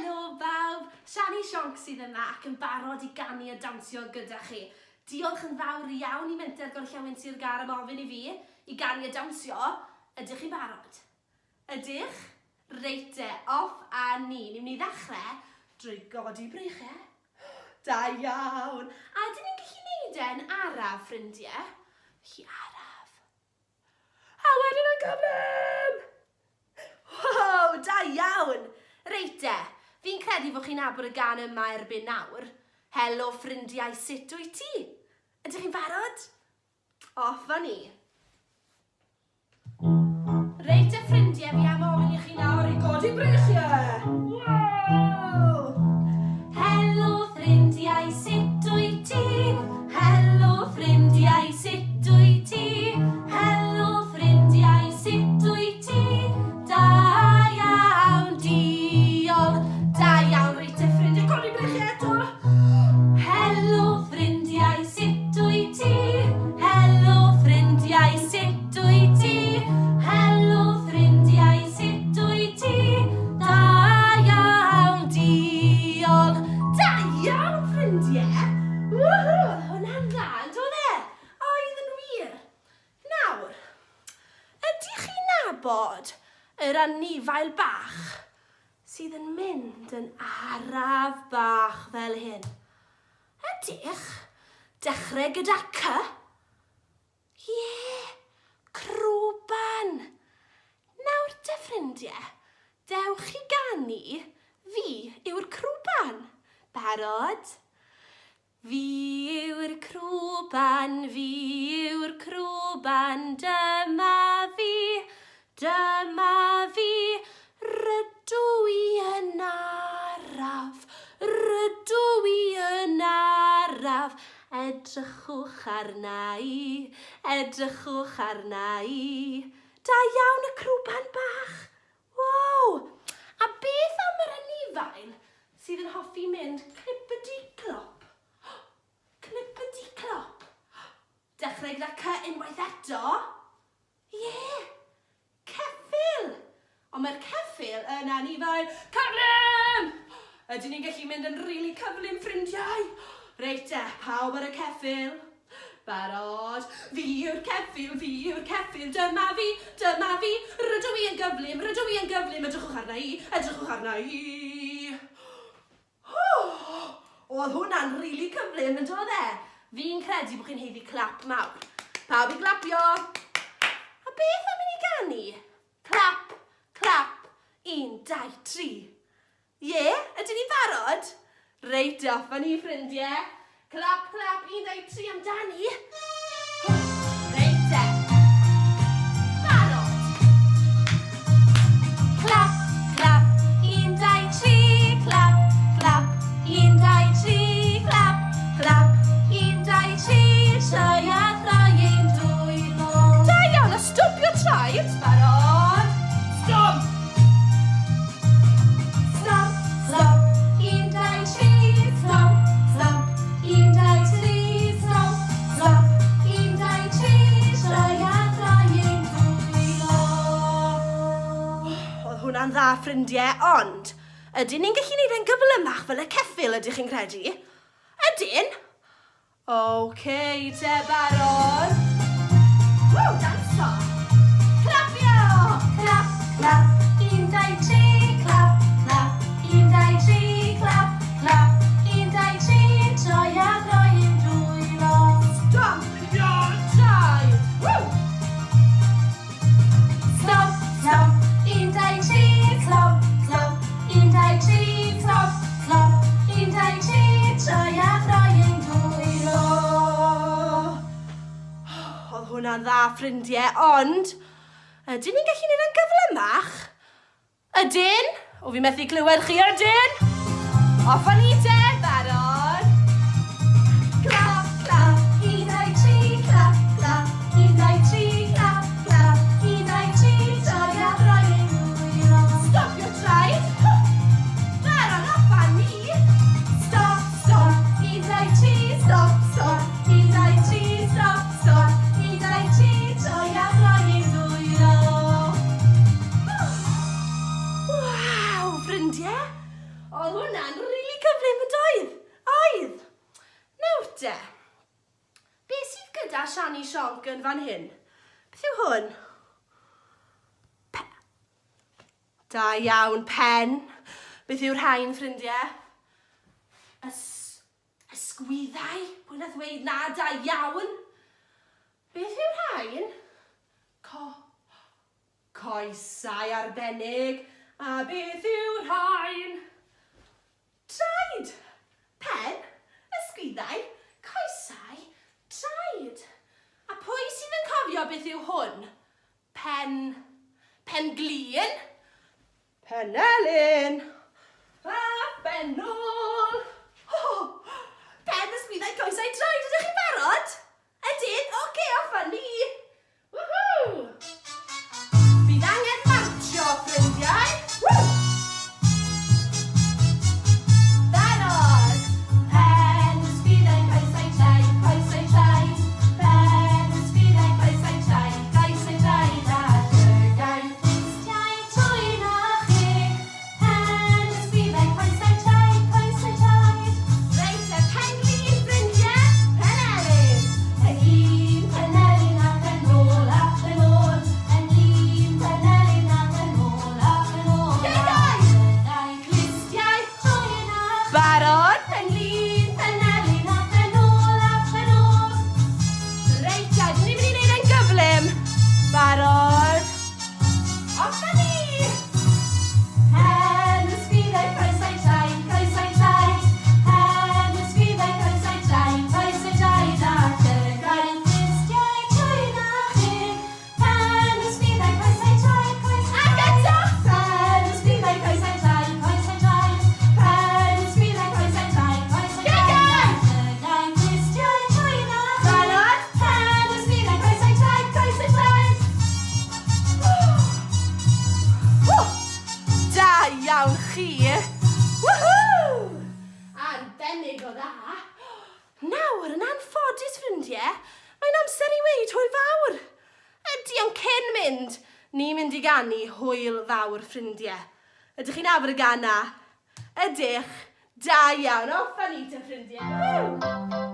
Helo bawb, Siani Sionc sydd yma ac yn barod I ganu a dawnsio gyda chi. Diolch yn fawr iawn I Menter Gorllewin sy'n gar am ofyn I fi I ganu a dawnsio. Ydych chi'n barod? Ydych? Reite, off a ni. Ni'n mynd I ddechrau drwy godi breichau. Da iawn. A dyn ni'n gallu neud e'n araf, ffrindiau? Felly araf. A wedyn yn gyflym! Wow, da iawn! Reite, fi'n credu fod chi'n abod y gan yma erbyn nawr. Helo ffrindiau, sut wyt ti? Ydych chi'n barod? Off a ni. Reite ffrindiau, fi am ofyn I chi nawr I godi breichiau. Wow! Helo ffrindiau, sut wyt ti? Helo ffrindiau, sut wyt ti? Helo ffrindiau, sut wyt ti? Da iawn, diolch. Da iawn, reite ffrindiau, codi breichiau eto. Helo ffrindiau, sut wyt ti? Helo ffrindiau, sut wyt ti? Helo ffrindiau, sut wyt ti? Da iawn, diolch. Da iawn, ffrindiau. Woohoo, hwnna'n dda, yn dod e? Oedd yn wir. Nawr, ydych chi'n nabod yr anifail bach sydd yn mynd yn araf bach fel hyn? Ydych? Dechrau gyda C. Ie, crwban. Nawr te ffrindiau, dewch I ganu fi yw'r crwban. Barod? Fi yw'r crwban, fi yw'r crwban, dyma fi, rydw I yn araf, rydw I yn araf, edrychwch arna I, edrychwch arna I. Da iawn y crwban bach. Wow! A beth am yr anifail sydd yn hoffi mynd clippity-clop? Clippity-clop. Dechrau gyda C unwaith eto. Ie, ceffyl. Ond mae'r ceffyl yn anifail cyflym. Ydyn ni'n gallu mynd yn rili cyflym, ffrindiau? Reite, pawb ar y ceffyl. Barod. Fi yw'r ceffyl, dyma fi, rydw I yn gyflym, edrychwch arna I, edrychwch arna I. Oedd hwnna'n rili cyflym yn dod e? Fi'n credu bod chi'n heiddi clap mawr. Pawb I glapio. A beth am I ganu? Clap, clap, 1, 2, 3. Ie, ydyn ni'n barod? Reit off a ni ffrindiau. Clap, clap, 1, 2, 3 amdani. Reit e. Barod. Clap, clap, 1, 2, 3. Clap, clap, 1, 2, 3. Clap, clap, 1, 2, 3. Troi a throi ein dwylo. Da iawn, a stopio traed. Barod. Stop. Stop, stop, 1, 2, 3. Stop, stop, 1, 2, 3. Stop, stop, 1, 2, 3. Troi a throi ein dwylo. Oedd hwnna'n dda, ffrindiau, ond ydyn ni'n gallu neud e'n gyflymach fel y ceffyl, ydych chi'n credu? Ydyn? Oce, te barod. Ww, danso. Clapio. Clap, clap, 1, 2, 3. Clap, clap, 1, 2, 3. Clap, clap, 1, 2, 3. Troi a throi ein dwylo. Stampio traed. Ww. Stop, stop, 1, 2, 3. Stop, stop, 1, 2, 3. Stop, stop, 1, 2, 3. Troi a throi ein dwylo. Oedd hwnna'n dda, ffrindiau, ond ydyn ni'n gallu neud e'n gyflymach? Ydyn? O, fi methu clywed chi, ydyn? Off a ni te, barod. Clap, clap, 1, 2, 3. Clap, clap, 1, 2, 3. Clap, clap, 1, 2, 3. Troi a throi ein dwylo. Stopio traed. Barod, off a ni. Stop, stop, 1, 2, 3. Stop, stop, 1, 2, 3. Stop, stop, 1, 2, 3. Troi a throi ein dwylo. Waw, ffrindiau. Siani Sionc yn fan hyn. Beth yw hwn? Da iawn, pen. Beth yw'r rhain, ffrindiau? Ysgwyddau? Pwy na ddweud na, da iawn. Beth yw'r rhain? Coesau arbennig. A beth yw'r rhain? Traed. Pen, ysgwyddau, coesau, traed. A pwy sydd yn cofio beth yw hwn? Pen glin? Penelyn. A benol. Pen, ysgwyddau, coesau, traed. Ydych chi'n barod? Ydyn? Oce, off â ni. Woohoo! Bydd angen martio, ffrindiau. Iawn chi. Woohoo! Arbennig o dda. Nawr, yn anffodus, ffrindiau, mae'n amser i weid hwyl fawr. Ydy o'n cyn mynd, ni'n mynd i ganu hwyl fawr, ffrindiau. Ydych chi'n afr y gana? Ydych? Da iawn, off â ni te, ffrindiau.